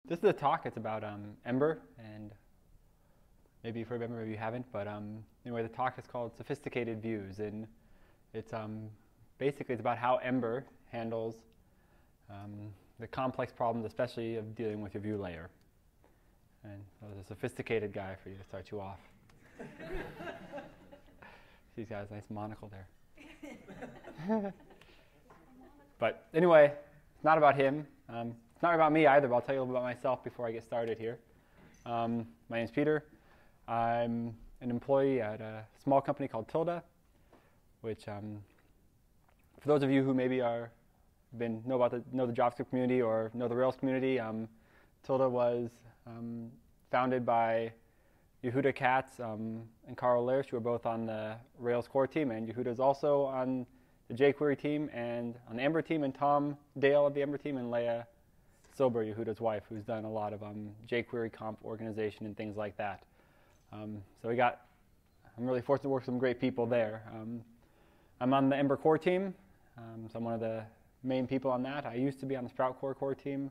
This is a talk. It's about Ember, and maybe you've heard of Ember, maybe you haven't. But anyway, the talk is called Sophisticated Views, and it's basically it's about how Ember handles the complex problems, especially of dealing with your view layer. And that was a sophisticated guy for you to start you off. He's got his nice monocle there. But anyway, it's not about him. It's not about me either, but I'll tell you a little bit about myself before I get started here. My name's Peter. I'm an employee at a small company called Tilda, which, for those of you who maybe know the JavaScript community or know the Rails community, Tilda was founded by Yehuda Katz and Carl Lersch, who are both on the Rails core team, and Yehuda's also on the jQuery team and on the Ember team, and Tom Dale of the Ember team, and Leah Silber, Yehuda's wife, who's done a lot of jQuery comp organization and things like that. I'm really fortunate to work with some great people there. I'm on the Ember core team, so I'm one of the main people on that. I used to be on the Sprout core team,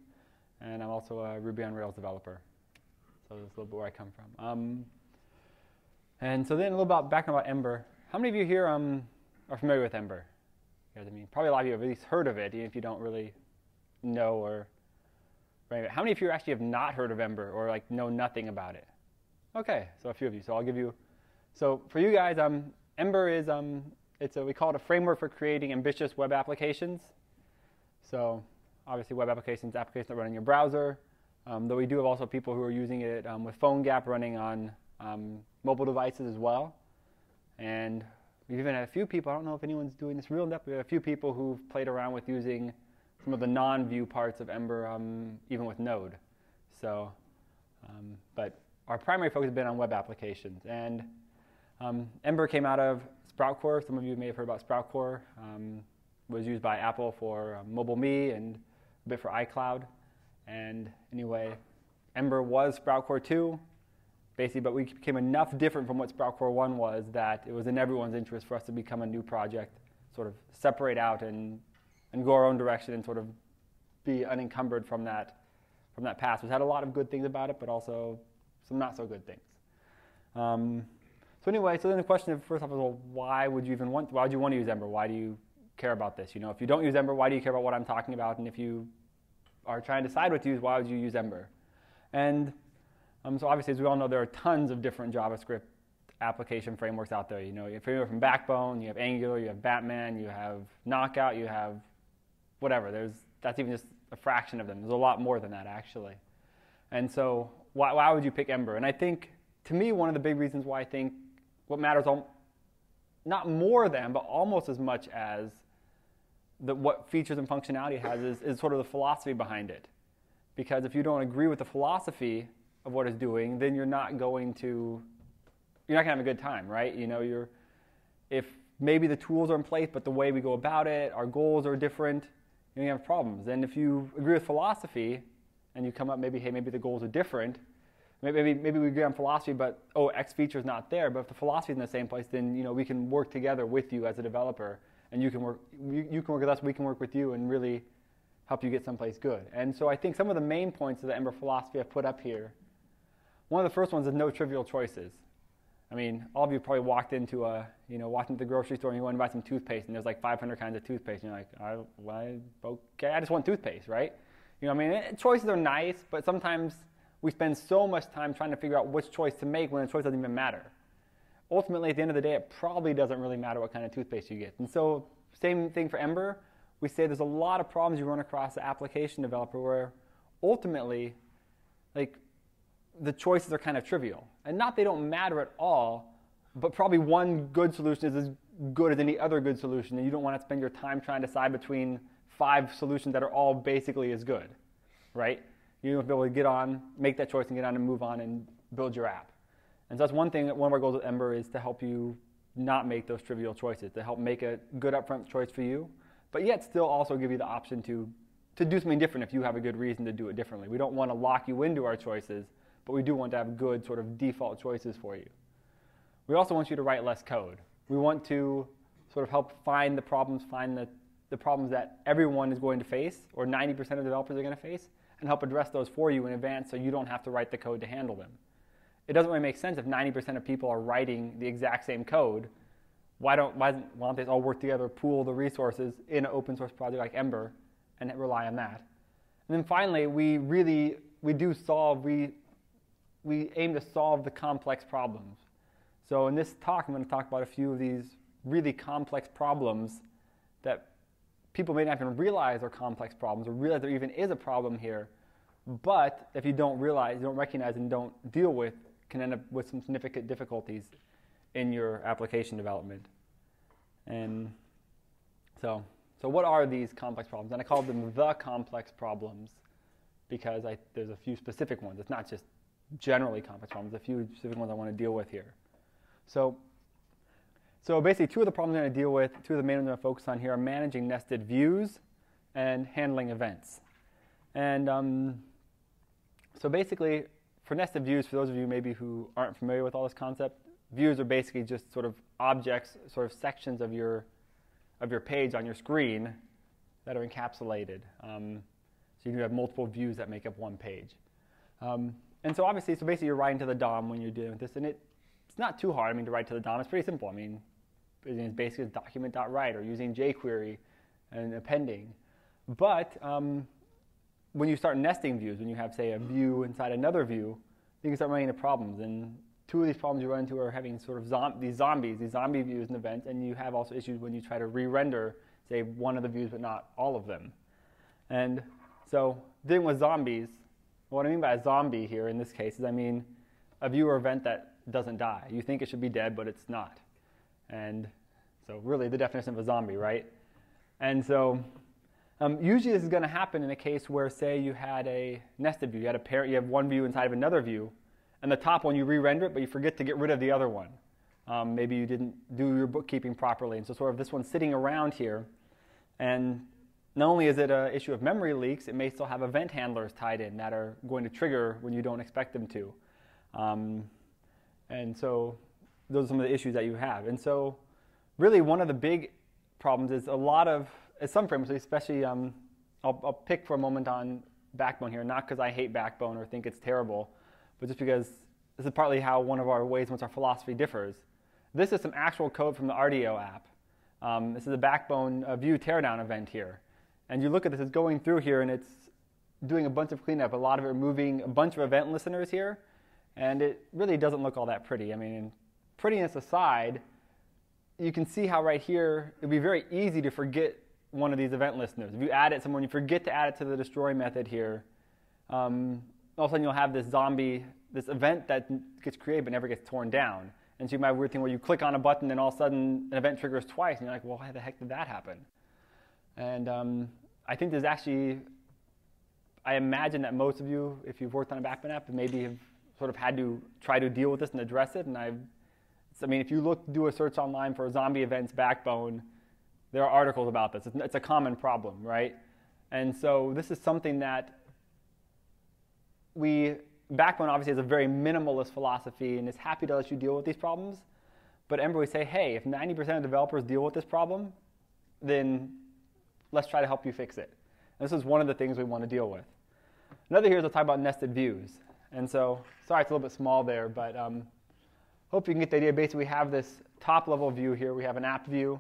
and I'm also a Ruby on Rails developer. So that's a little bit where I come from. And so then a little bit background about Ember. How many of you here are familiar with Ember? You know what I mean? Probably a lot of you have at least heard of it, even if you don't really know or. How many of you actually have not heard of Ember or like know nothing about it? Okay, so a few of you. So I'll give you. So for you guys, Ember is we call it a framework for creating ambitious web applications. So obviously web applications that run in your browser. Though we do have also people who are using it with PhoneGap running on mobile devices as well. And we've even had a few people, I don't know if anyone's doing this real in-depth, we have a few people who've played around with using some of the non-view parts of Ember, even with Node. So, but our primary focus has been on web applications. And Ember came out of Sprout Core. Some of you may have heard about Sprout Core. Was used by Apple for MobileMe and a bit for iCloud. And anyway, Ember was Sprout Core 2, basically, but we became enough different from what Sprout Core 1 was that it was in everyone's interest for us to become a new project, sort of separate out and go our own direction and sort of be unencumbered from that past, which had a lot of good things about it, but also some not so good things. So then the question first off is, well, why would you want to use Ember? Why do you care about this? You know, if you don't use Ember, why do you care about what I'm talking about? And if you are trying to decide what to use, why would you use Ember? And so obviously, as we all know, there are tons of different JavaScript application frameworks out there. You know, you have framework from Backbone, you have Angular, you have Batman, you have Knockout, you have whatever. That's even just a fraction of them. There's a lot more than that, actually. And so why would you pick Ember? And I think, to me, one of the big reasons why I think what matters, not more than, but almost as much as what features and functionality it has is sort of the philosophy behind it. Because if you don't agree with the philosophy of what it's doing, then you're not going to have a good time, right? You know, if maybe the tools are in place, but the way we go about it, our goals are different, you have problems. And if you agree with philosophy, and you come up maybe the goals are different, maybe we agree on philosophy, but X feature is not there. But if the philosophy is in the same place, then we can work together with you as a developer, and you can work with us, we can work with you, and really help you get someplace good. And so I think some of the main points of the Ember philosophy I've put up here. One of the first ones is no trivial choices. I mean, all of you probably walked into the grocery store and you want to buy some toothpaste, and there's like 500 kinds of toothpaste, and you're like, okay, I just want toothpaste, right? You know, I mean, choices are nice, but sometimes we spend so much time trying to figure out which choice to make when a choice doesn't even matter. Ultimately, at the end of the day, it probably doesn't really matter what kind of toothpaste you get. And so, same thing for Ember. We say there's a lot of problems you run across as an application developer where ultimately, the choices are kind of trivial. And not they don't matter at all, but probably one good solution is as good as any other good solution, and you don't want to spend your time trying to decide between 5 solutions that are all basically as good, right? You want to be able to make that choice and get on and move on and build your app. And so that's one thing, one of our goals with Ember is to help you not make those trivial choices, to help make a good upfront choice for you, but yet still also give you the option to do something different if you have a good reason to do it differently. We don't want to lock you into our choices, but we do want to have good sort of default choices for you. We also want you to write less code. We want to sort of help find the problems that everyone is going to face, or 90% of developers are going to face, and help address those for you in advance so you don't have to write the code to handle them. It doesn't really make sense if 90% of people are writing the exact same code. Why don't they all work together, pool the resources in an open source project like Ember and rely on that? And then finally, we aim to solve the complex problems. So in this talk, I'm going to talk about a few of these really complex problems that people may not even realize are complex problems or realize there even is a problem here. But if you don't recognize and don't deal with, can end up with some significant difficulties in your application development. And so what are these complex problems? And I call them the complex problems because there's a few specific ones. It's not just generally complex problems, a few specific ones I want to deal with here. So basically, two of the problems I'm going to deal with, two of the main ones I'm going to focus on here are managing nested views and handling events. And so basically, for nested views, for those of you maybe who aren't familiar with all this concept, views are basically just sort of objects, sort of sections of your page on your screen that are encapsulated. So you can have multiple views that make up one page. And so basically you're writing to the DOM when you're doing this, and it's not too hard. To write to the DOM. It's pretty simple. It's basically document.write or using jQuery and appending. But when you start nesting views, when you have, say, a view inside another view, you can start running into problems. And two of these problems you run into are having sort of these zombie views and events, and you have also issues when you try to re-render, say, one of the views but not all of them. And so dealing with zombies, what I mean by a zombie here in this case is a view or event that doesn't die. You think it should be dead, but it's not. And so really the definition of a zombie, right? And so usually this is going to happen in a case where, say, you had a nested view. You have one view inside of another view, and the top one you re-render it, but you forget to get rid of the other one. Maybe you didn't do your bookkeeping properly, and so sort of this one's sitting around here. And not only is it an issue of memory leaks, it may still have event handlers tied in that are going to trigger when you don't expect them to. And so those are some of the issues that you have. And so really one of the big problems is some frameworks, especially, I'll pick for a moment on Backbone here, not because I hate Backbone or think it's terrible, but just because this is partly how one of our ways in which our philosophy differs. This is some actual code from the RDO app. This is a Backbone view teardown event here. And you look at this, it's going through here, and it's doing a bunch of cleanup, a lot of it removing a bunch of event listeners here, and it really doesn't look all that pretty. Prettiness aside, you can see how right here, it'd be very easy to forget one of these event listeners. If you add it somewhere and you forget to add it to the destroy method here, all of a sudden you'll have this event that gets created but never gets torn down. And so you might have a weird thing where you click on a button and all of a sudden an event triggers twice, and you're like, well, why the heck did that happen? And I think there's actually, I imagine that most of you, if you've worked on a Backbone app, maybe have sort of had to try to deal with this and address it. And if you do a search online for zombie events Backbone, there are articles about this. It's a common problem, right? And so this is something that Backbone obviously has a very minimalist philosophy and is happy to let you deal with these problems. But Ember, we say, hey, if 90% of developers deal with this problem, then let's try to help you fix it. And this is one of the things we want to deal with. Another here is I'll talk about nested views. And so, sorry it's a little bit small there, but hope you can get the idea. Basically, we have this top-level view here. We have an app view.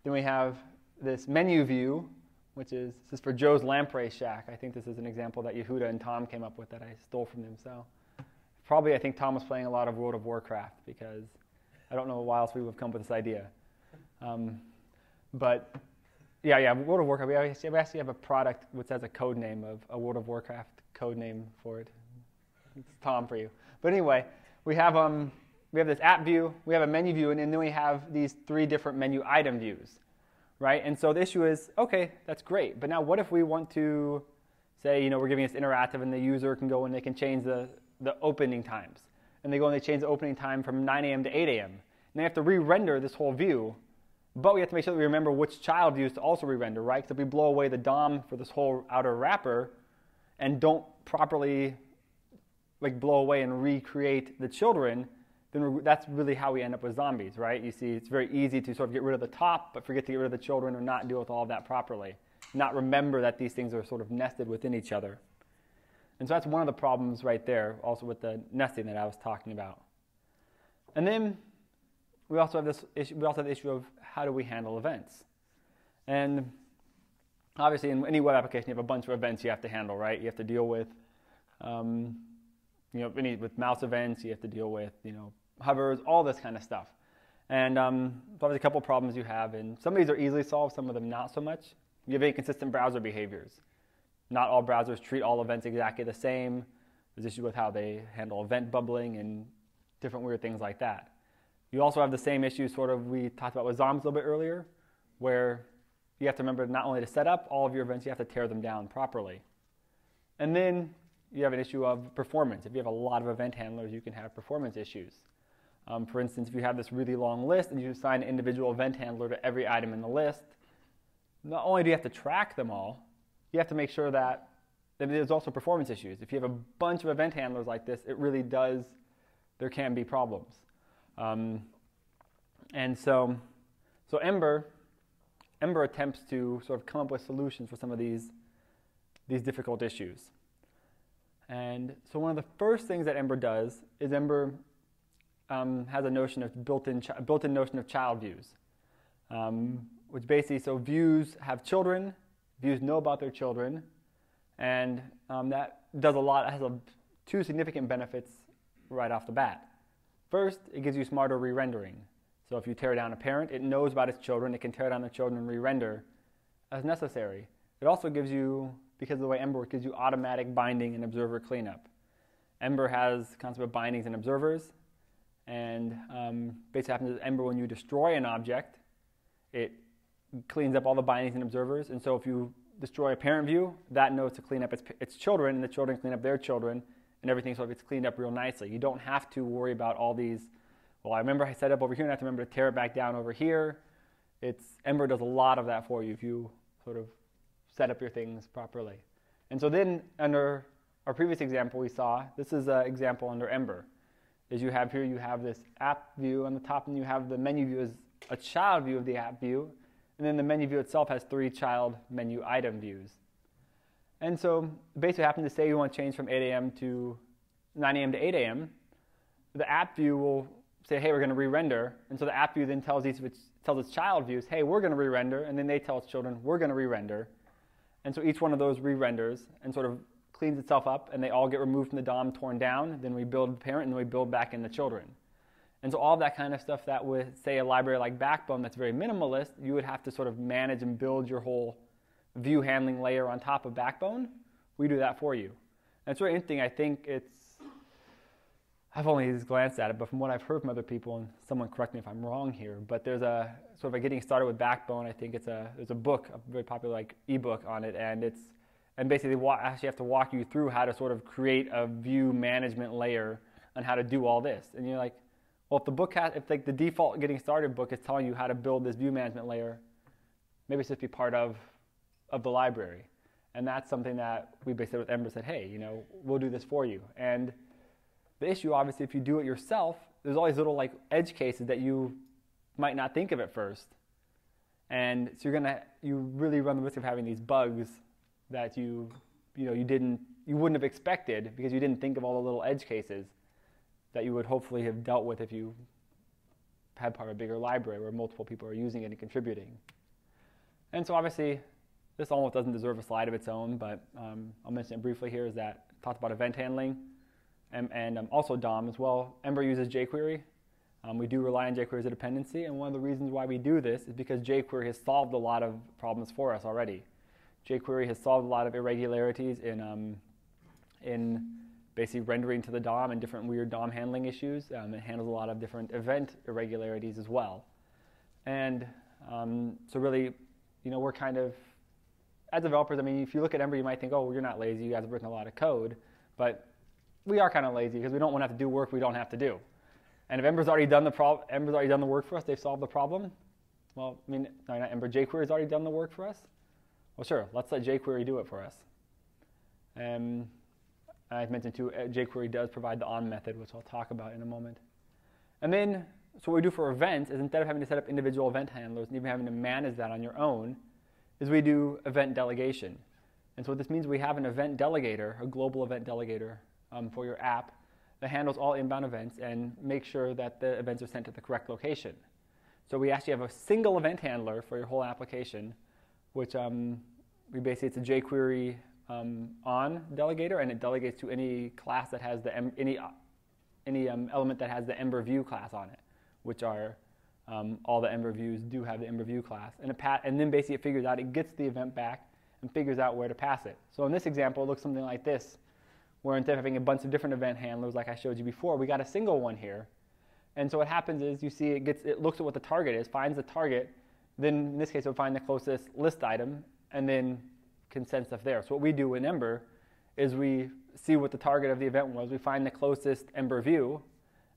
Then we have this menu view, this is for Joe's Lamprey Shack. I think this is an example that Yehuda and Tom came up with that I stole from them. So I think Tom was playing a lot of World of Warcraft because I don't know why else we would have come up with this idea. But yeah, World of Warcraft. We actually have a product which has a code name of a World of Warcraft code name for it. It's Tom for you. But anyway, we have this app view, we have a menu view, and then we have these three different menu item views, right? And so the issue is, okay, that's great, but now what if we want to say, we're giving this interactive, and the user can go and they can change the opening times, and they go and they change the opening time from 9 a.m. to 8 a.m. And they have to re-render this whole view. But we have to make sure that we remember which child views to also re-render, right? Because if we blow away the DOM for this whole outer wrapper and don't properly blow away and recreate the children, then that's really how we end up with zombies, right? You see, it's very easy to sort of get rid of the top, but forget to get rid of the children or not deal with all of that properly. Not remember that these things are sort of nested within each other. And so that's one of the problems right there, also with the nesting that I was talking about. And then we also have this issue. We also have the issue of how do we handle events. And obviously, in any web application, you have a bunch of events you have to handle, right? You have to deal with, with mouse events. You have to deal with, hovers, all this kind of stuff. And probably a couple problems you have, and some of these are easily solved, some of them not so much. You have inconsistent browser behaviors. Not all browsers treat all events exactly the same. There's issues with how they handle event bubbling and different weird things like that. You also have the same issues we talked about with ZOMs a little bit earlier, where you have to remember not only to set up all of your events, you have to tear them down properly. And then you have an issue of performance. If you have a lot of event handlers, you can have performance issues. For instance, if you have this really long list and you assign an individual event handler to every item in the list, not only do you have to track them all, you have to make sure that there's also performance issues. If you have a bunch of event handlers like this, there can be problems. And so Ember attempts to sort of come up with solutions for some of these difficult issues. And so one of the first things that Ember does is Ember has a notion of built-in notion of child views, which basically, so views have children, views know about their children, and that does a lot. It has two significant benefits right off the bat. First, it gives you smarter re-rendering. So if you tear down a parent, it knows about its children. It can tear down the children and re-render as necessary. It also gives you, because of the way Ember works, gives you automatic binding and observer cleanup. Ember has the concept of bindings and observers. And basically happens is Ember, when you destroy an object, it cleans up all the bindings and observers. And so if you destroy a parent view, that knows to clean up its children, and the children clean up their children, and everything sort of gets cleaned up real nicely. You don't have to worry about all these, well, I remember I set up over here, and I have to remember to tear it back down over here. Ember does a lot of that for you if you sort of set up your things properly. And so then, under our previous example we saw, this is an example under Ember. Is you have this app view on the top, and you have the menu view as a child view of the app view, and then the menu view itself has 3 child menu item views. And so basically what happens to say you want to change from 8 a.m. to 9 a.m. to 8 a.m., the app view will say, hey, we're going to re-render, and so the app view then tells its child views, hey, we're going to re-render, and then they tell its children, we're going to re-render. And so each one of those re-renders and sort of cleans itself up, and they all get removed from the DOM, torn down. Then we build the parent, and then we build back in the children. And so all that kind of stuff that with, say, a library like Backbone that's very minimalist, you would have to sort of manage and build your whole view handling layer on top of Backbone. We do that for you. And it's really interesting. I think I've only just glanced at it, but from what I've heard from other people, and someone correct me if I'm wrong here, but there's a sort of a getting started with Backbone. I think there's a book, a very popular ebook on it, and basically they actually have to walk you through how to sort of create a view management layer on how to do all this. And you're like, well, if the default getting started book is telling you how to build this view management layer, maybe it's just be part of the library. And that's something that we basically with Ember said, hey, we'll do this for you. And the issue, obviously, if you do it yourself, there's all these little edge cases that you might not think of at first. And so you really run the risk of having these bugs that you wouldn't have expected because you didn't think of all the little edge cases that you would hopefully have dealt with if you had part of a bigger library where multiple people are using it and contributing. And so obviously, this almost doesn't deserve a slide of its own, but I'll mention it briefly here, is that it talks about event handling and also DOM as well. Ember uses jQuery. We do rely on jQuery as a dependency, and one of the reasons why we do this is because jQuery has solved a lot of problems for us already. jQuery has solved a lot of irregularities in basically rendering to the DOM and different weird DOM handling issues. It handles a lot of different event irregularities as well. And so really, we're kind of, as developers, if you look at Ember, you might think, oh, well, you're not lazy, you guys have written a lot of code. But we are kind of lazy because we don't want to have to do work we don't have to do. And if Ember's already done the work for us, they've solved the problem. Well, not Ember, jQuery's already done the work for us. Well, sure, let's let jQuery do it for us. I've mentioned too, jQuery does provide the on method, which I'll talk about in a moment. And then, so what we do for events is instead of having to set up individual event handlers and even having to manage that on your own, is we do event delegation. And so what this means, we have an event delegator, a global event delegator for your app that handles all inbound events and makes sure that the events are sent to the correct location. So we actually have a single event handler for your whole application, which we basically, it's a jQuery on delegator, and it delegates to any class that has the any element that has the Ember view class on it, which are all the Ember views do have the Ember view class. And then basically it figures out, it gets the event back and figures out where to pass it. So in this example, it looks something like this, where instead of having a bunch of different event handlers like I showed you before, we got a single one here. And so what happens is you see it looks at what the target is, finds the target, then in this case it will find the closest list item, and then can send stuff there. So what we do in Ember is we see what the target of the event was, we find the closest Ember view,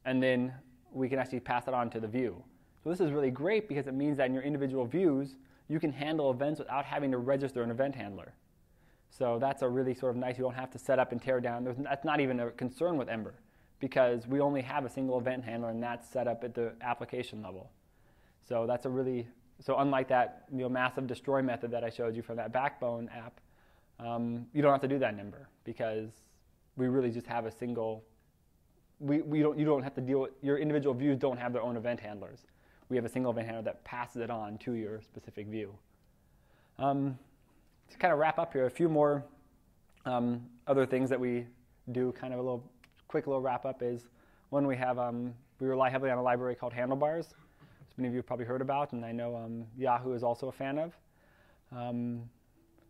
and then we can actually pass it on to the view. So this is really great because it means that in your individual views, you can handle events without having to register an event handler. So that's a really sort of nice, you don't have to set up and tear down. That's not even a concern with Ember because we only have a single event handler and that's set up at the application level. So that's a really, so unlike that massive destroy method that I showed you from that Backbone app, you don't have to do that in Ember because we really just have a single, you don't have to deal with, your individual views don't have their own event handlers. We have a single event handler that passes it on to your specific view. To kind of wrap up here, a few more other things that we do, kind of a quick little wrap up is one we have, we rely heavily on a library called Handlebars, which many of you have probably heard about, and I know Yahoo is also a fan of.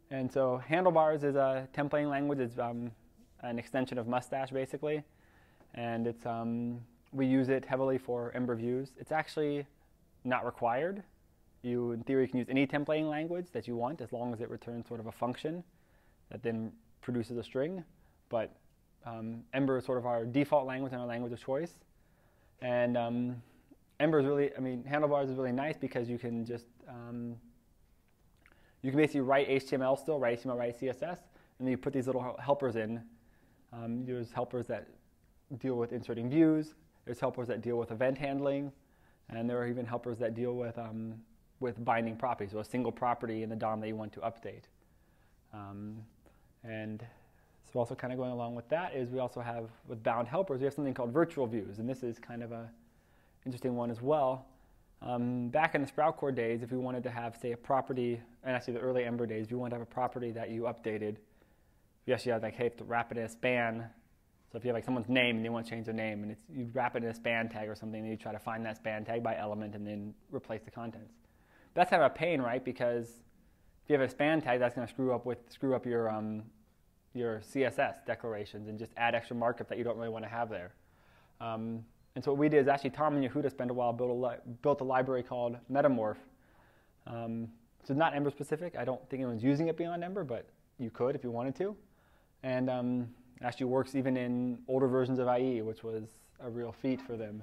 And so Handlebars is a templating language. It's an extension of Mustache, basically. And it's we use it heavily for Ember views. It's actually not required. You, in theory, can use any templating language that you want as long as it returns sort of a function that then produces a string. But Ember is sort of our default language and our language of choice. And Ember is really, Handlebars is really nice because you can just, you can basically write HTML still, write HTML, write CSS, and then you put these little helpers in. There's helpers that deal with inserting views. There's helpers that deal with event handling. And there are even helpers that deal with binding properties, so a single property in the DOM that you want to update. And so also kind of going along with that is we also have, with bound helpers, we have something called virtual views. And this is kind of an interesting one as well. Back in the Sprout Core days, if we wanted to have, say, a property, and actually the early Ember days, if you wanted to have a property that you updated, you actually have, like, hey, to wrap it in a span. So if you have like someone's name and they want to change their name, and you wrap it in a span tag or something, and you try to find that span tag by element and then replace the contents. That's kind of a pain, right? Because if you have a span tag, that's going to screw up your CSS declarations and just add extra markup that you don't really want to have there. And so what we did is actually Tom and Yehuda spent a while built a library called Metamorph. So it's not Ember specific. I don't think anyone's using it beyond Ember, but you could if you wanted to. And actually works even in older versions of IE, which was a real feat for them.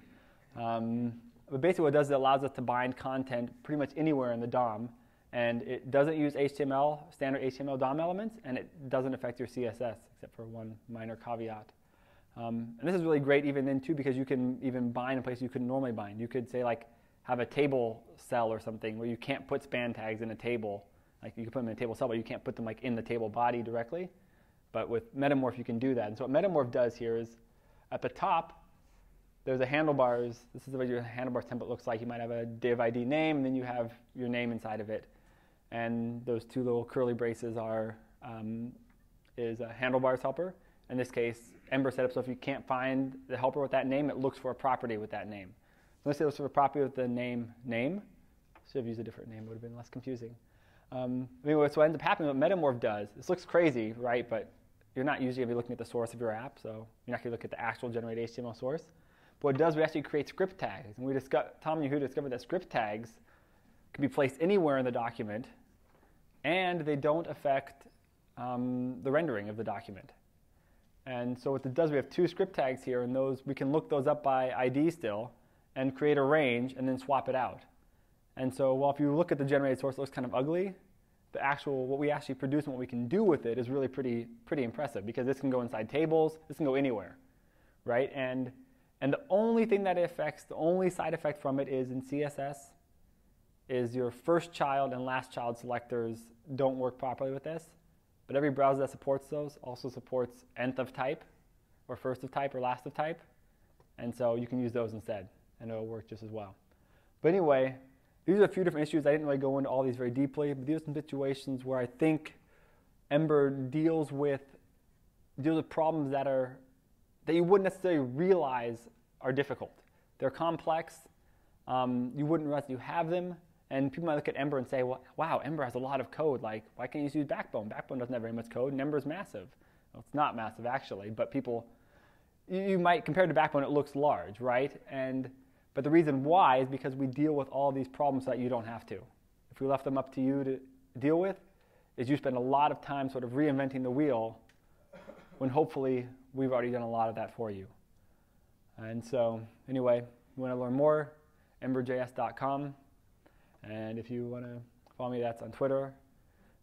But basically what it does is it allows us to bind content pretty much anywhere in the DOM, and it doesn't use standard HTML DOM elements, and it doesn't affect your CSS, except for one minor caveat. And this is really great even then too, because you can even bind in places you couldn't normally bind. You could say like have a table cell or something where you can't put span tags in a table. Like you can put them in a table cell, but you can't put them like in the table body directly. But with Metamorph, you can do that. And so what Metamorph does here is, at the top, there's a Handlebars. This is what your Handlebars template looks like. You might have a div ID name, and then you have your name inside of it. And those two little curly braces is a Handlebars helper. In this case, Ember set up so if you can't find the helper with that name, it looks for a property with that name. So let's say it looks for a property with the name. Should have used a different name. Would have been less confusing. So what ends up happening, what Metamorph does, this looks crazy, right? But you're not usually going to be looking at the source of your app, so you're not going to look at the actual generated HTML source. But what it does, we actually create script tags. And Tom and Yehuda discovered that script tags can be placed anywhere in the document, and they don't affect the rendering of the document. And so what it does, we have two script tags here, and we can look those up by ID still, and create a range, and then swap it out. And so while if you look at the generated source, it looks kind of ugly, what we actually produce and what we can do with it is really pretty impressive, because this can go inside tables, this can go anywhere, right? And the only thing that it affects, the only side effect from it is in CSS, is your first child and last child selectors don't work properly with this. but every browser that supports those also supports nth of type, or first of type, or last of type. And so you can use those instead, and it'll work just as well. But anyway, these are a few different issues. I didn't really go into all these very deeply, but these are some situations where I think Ember deals with problems that you wouldn't necessarily realize are difficult. They're complex. You wouldn't realize you have them. And people might look at Ember and say, well, wow, Ember has a lot of code. Like, why can't you just use Backbone? Backbone doesn't have very much code, and Ember's massive. Well, it's not massive, actually, but you might, compared to Backbone, it looks large, right? But the reason why is because we deal with all these problems so that you don't have to. If we left them up to you to deal with, is you spend a lot of time sort of reinventing the wheel when hopefully we've already done a lot of that for you. And so anyway, you want to learn more, emberjs.com. And if you want to follow me, that's on Twitter.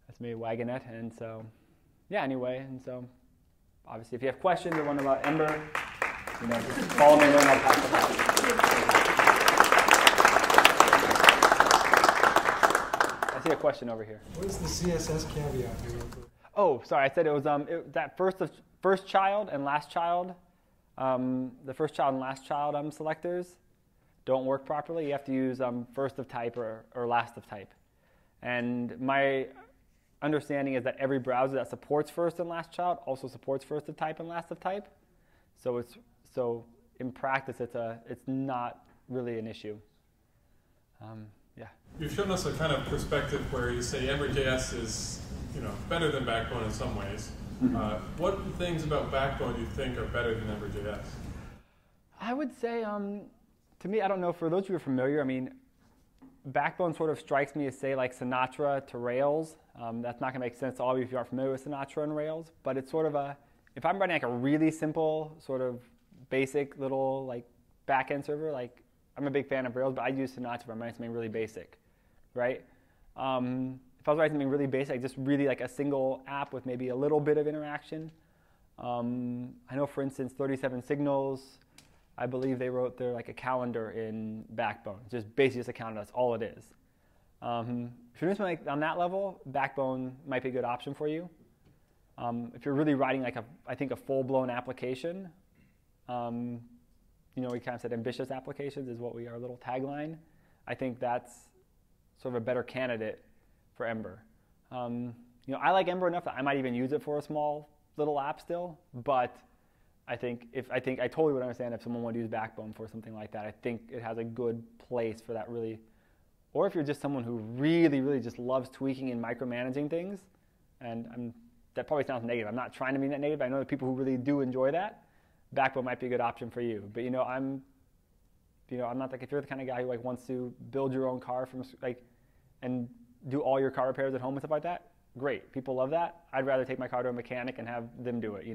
That's me, Wagenet. And so, yeah, anyway. And so, obviously, if you have questions or want to know about Ember, just follow me and I'll pass it out. I see a question over here. What is the CSS caveat here? Oh, sorry. I said it was that first child and last child. The first child and last child selectors don't work properly. You have to use first of type or last of type. And my understanding is that every browser that supports first and last child also supports first of type and last of type. So in practice, it's not really an issue. Yeah. You've shown us a kind of perspective where you say Ember.js is better than Backbone in some ways. What things about Backbone do you think are better than Ember.js? I would say, to me, I don't know, for those of you who are familiar, I mean, Backbone sort of strikes me as, say, like Sinatra to Rails. That's not going to make sense to all of you if you aren't familiar with Sinatra and Rails, but it's sort of if I'm writing like a really simple, sort of basic little like back-end server, like I'm a big fan of Rails, but I use Sinatra if I'm writing something really basic, right? If I was writing something really basic, just really like a single app with maybe a little bit of interaction. I know, for instance, 37 Signals, I believe they wrote their like a calendar in Backbone. Just basically just a calendar, that's all it is. If you're doing something like on that level, Backbone might be a good option for you. If you're really writing like I think a full-blown application, we kind of said ambitious applications is what our little tagline. I think that's sort of a better candidate for Ember. I like Ember enough that I might even use it for a small little app still, but I totally would understand if someone wanted to use Backbone for something like that. I think it has a good place for that really. Or if you're just someone who really, really just loves tweaking and micromanaging things, and that probably sounds negative. I'm not trying to be that negative. I know that people who really do enjoy that, Backbone might be a good option for you. But I'm not like, if you're the kind of guy who like wants to build your own car from and do all your car repairs at home and stuff like that, great. People love that. I'd rather take my car to a mechanic and have them do it.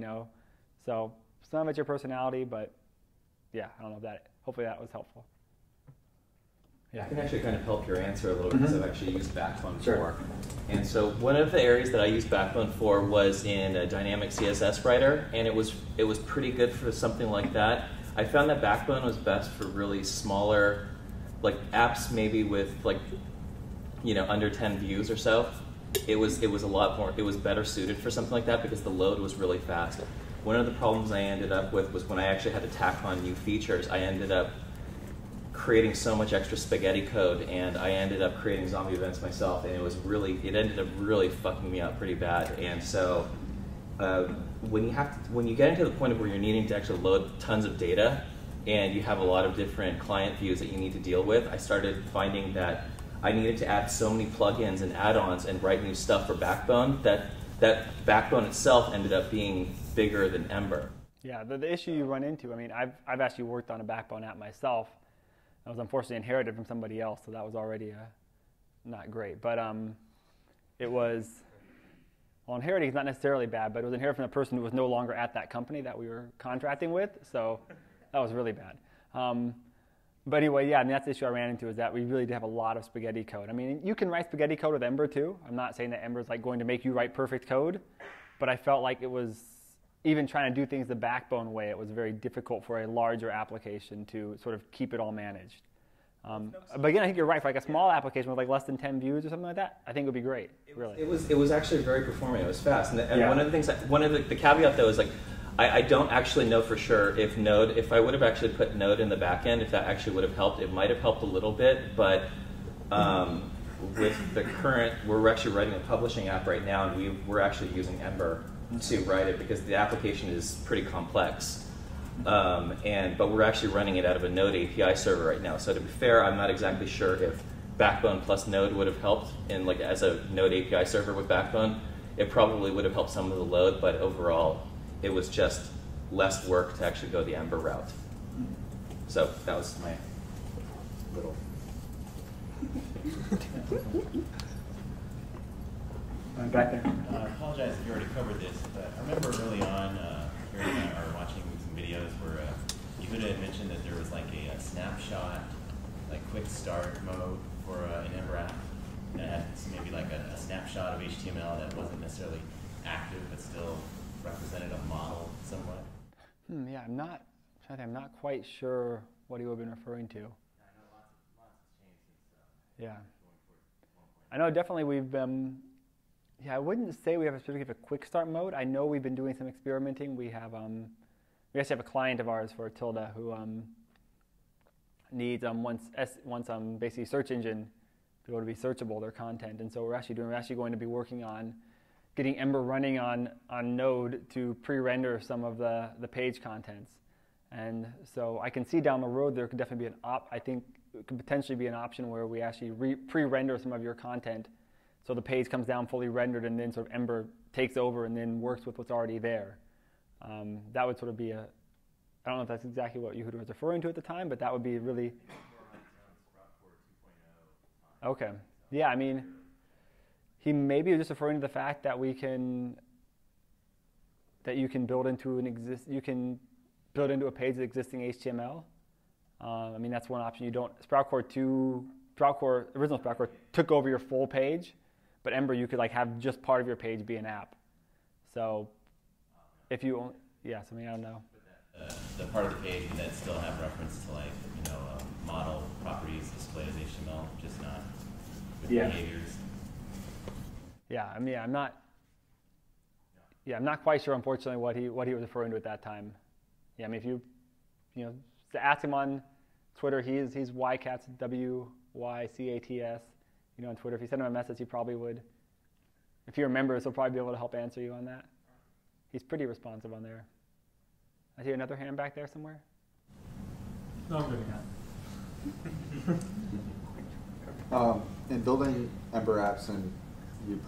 So some of it's your personality, but yeah, I don't know hopefully that was helpful. Yeah. I can actually kind of help your answer a little bit because I've actually used Backbone before. And so one of the areas that I used Backbone for was in a dynamic CSS writer, and it was pretty good for something like that. I found that Backbone was best for really smaller, like apps maybe with like, under 10 views or so. It was a lot more. It was better suited for something like that because the load was really fast. One of the problems I ended up with was when I actually had to tack on new features, I ended up creating so much extra spaghetti code, and I ended up creating zombie events myself, and it ended up really fucking me up pretty bad. And so when you get into the point of where you're needing to actually load tons of data, and you have a lot of different client views that you need to deal with, I started finding that I needed to add so many plugins and add-ons and write new stuff for Backbone that Backbone itself ended up being bigger than Ember. Yeah, the issue you run into, I mean, I've actually worked on a Backbone app myself. I was unfortunately inherited from somebody else, so that was already not great. But inheriting is not necessarily bad, but it was inherited from a person who was no longer at that company that we were contracting with, so that was really bad. But anyway, yeah, and that's the issue I ran into, is that we really did have a lot of spaghetti code. I mean, you can write spaghetti code with Ember too. I'm not saying that Ember is like going to make you write perfect code, but I felt like it was, even trying to do things the Backbone way, it was very difficult for a larger application to sort of keep it all managed. But again, I think you're right. For like a small application with like less than 10 views or something like that, I think it would be great. Really, it was actually very performing. It was fast, and one of the things, one of the caveat though is like, I don't actually know for sure if Node, if I would have actually put Node in the back end, if that actually would have helped. It might have helped a little bit, but with the current, we're actually writing a publishing app right now, and we're actually using Ember to write it because the application is pretty complex. But we're actually running it out of a Node API server right now. So to be fair, I'm not exactly sure if Backbone plus Node would have helped in like as a Node API server with Backbone. It probably would have helped some of the load, but overall, it was just less work to actually go the Ember route. So that was my little. Back there. I apologize if you already covered this, but I remember early on hearing or watching some videos where Yehuda had mentioned that there was like a snapshot, like quick start mode for an Ember app that had maybe like a snapshot of HTML that wasn't necessarily active but still represented a model somewhat. Yeah, I'm not quite sure what he would have been referring to. I know lots has changed since Yeah. going for 1.0. I know definitely we've yeah, I wouldn't say we have a specific quick start mode. I know we've been doing some experimenting. We have we actually have a client of ours for Tilda who needs once basically search engine to be able to be searchable their content, and so we're actually going to be working on getting Ember running on Node to pre-render some of the page contents. And so I can see down the road there could definitely be I think it could potentially be an option where we actually pre-render some of your content so the page comes down fully rendered and then sort of Ember takes over and then works with what's already there. That would sort of be I don't know if that's exactly what Yehuda was referring to at the time, but that would be really... Okay. Yeah, I mean, he maybe was just referring to the fact that you can build into a page with existing HTML. I mean, that's one option. Original Sprout Core took over your full page, but Ember you could like have just part of your page be an app. So if you only, I don't know. The part of the page that still have reference to like model properties displayed as HTML, just not with behaviors. Yeah, I mean, I'm not quite sure, unfortunately, what he was referring to at that time. Yeah, I mean, if you ask him on Twitter, he's Ycats, WYCATS, on Twitter. If you send him a message, he probably would. If he remembers, he'll probably be able to help answer you on that. He's pretty responsive on there. I see another hand back there somewhere. No, I'm good. In building Ember apps, and you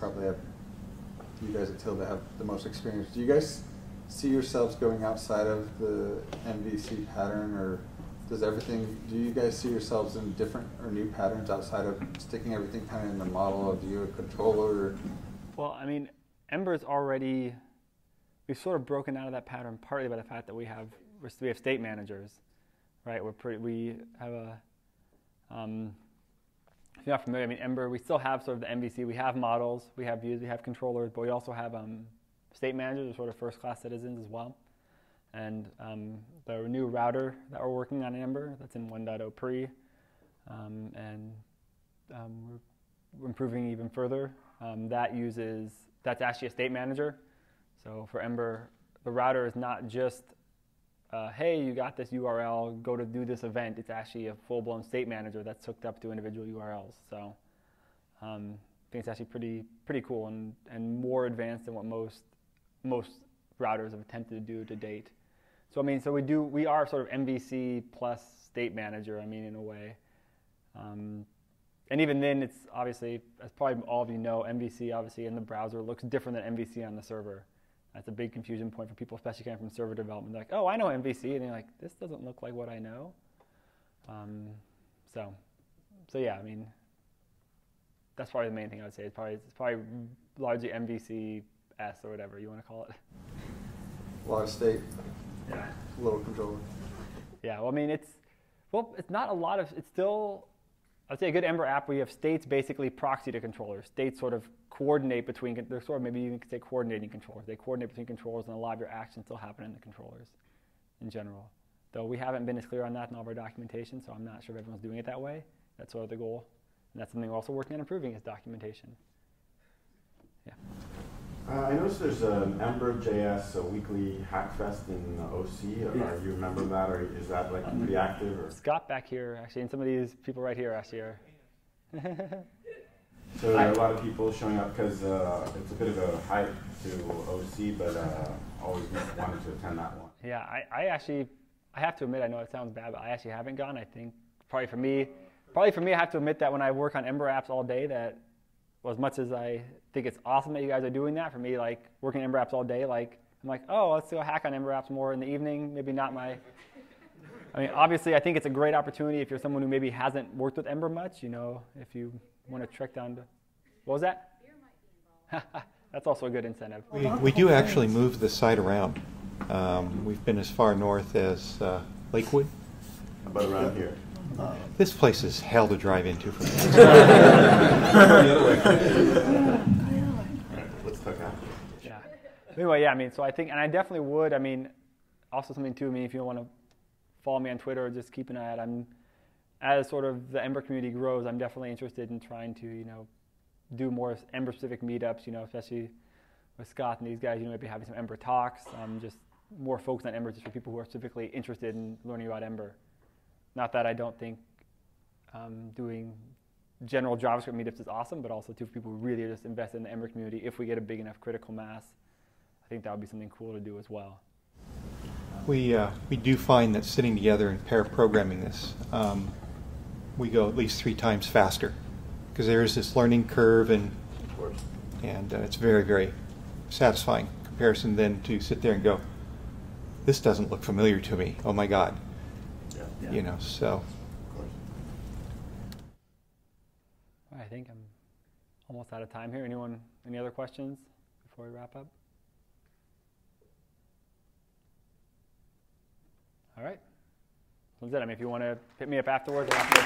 guys at Tilda have the most experience. Do you guys see yourselves going outside of the MVC pattern, or do you guys see yourselves in different or new patterns outside of sticking everything kind of in the model of you a controller? Well, I mean, Ember's already, we've sort of broken out of that pattern partly by the fact that we have state managers, right? We have a, if you're not familiar, I mean, Ember, we still have sort of the MVC. We have models, we have views, we have controllers, but we also have state managers, sort of first-class citizens as well. And the new router that we're working on in Ember, that's in 1.0 pre, and we're improving even further. That's actually a state manager. So for Ember, the router is not just, hey, you got this URL, go to do this event. It's actually a full-blown state manager that's hooked up to individual URLs. So I think it's actually pretty cool and more advanced than what most routers have attempted to do to date. So I mean, we are sort of MVC plus state manager, I mean, in a way. And even then, it's obviously, as probably all of you know, MVC obviously in the browser looks different than MVC on the server. That's a big confusion point for people, especially coming from server development. They're like, oh, I know MVC, and they're like, this doesn't look like what I know. So yeah, I mean, that's probably the main thing I would say. It's probably largely MVC-S or whatever you want to call it. A lot of state. Yeah. Little controller. Yeah, well, I mean, it's not a lot of, it's still, I'd say a good Ember app where you have states basically proxy to controllers. States sort of coordinate between, they're sort of maybe you could say coordinating controllers. They coordinate between controllers and a lot of your actions still happen in the controllers in general. though we haven't been as clear on that in all of our documentation, so I'm not sure if everyone's doing it that way. That's sort of the goal. And that's something we're also working on improving is documentation. Yeah. I noticed there's an Ember JS, a weekly Hackfest in OC. Are you a member of that, or is that like pretty active? Or? Scott back here, actually, and some of these people right here actually are. So there are a lot of people showing up because it's a bit of a hype to OC, but always wanted to attend that one. Yeah, I actually, I have to admit, I know it sounds bad, but I actually haven't gone. I think probably for me, I have to admit that when I work on Ember apps all day, that well, as much as I think it's awesome that you guys are doing that, for me, like working Ember apps all day, like I'm like, oh, let's go hack on Ember apps more in the evening. Maybe not my. I mean, obviously, I think it's a great opportunity if you're someone who maybe hasn't worked with Ember much. You know, if you want to trek down to, what was that? Beer might be involved. That's also a good incentive. We do actually move the site around. We've been as far north as Lakewood. How about around here? This place is hell to drive into from here. The other way. Let's talk after. Yeah. Anyway, yeah, I mean, so I think, and I definitely would, I mean, also something too, I mean, if you want to follow me on Twitter or just keep an eye out, as sort of the Ember community grows, I'm definitely interested in trying to, you know, do more Ember-specific meetups, you know, especially with Scott and these guys, you know, maybe having some Ember talks, just more focused on Ember just for people who are specifically interested in learning about Ember. Not that I don't think doing general JavaScript meetups is awesome, but also too for people who really are just invested in the Ember community. If we get a big enough critical mass, I think that would be something cool to do as well. We do find that sitting together and pair programming this, we go at least 3 times faster because there is this learning curve, and it's very, very satisfying comparison then to sit there and go, this doesn't look familiar to me. Oh my God. Yeah. You know, so. I think I'm almost out of time here. Anyone, any other questions before we wrap up? All right. That's it. I mean, if you want to hit me up afterwards, I'll have to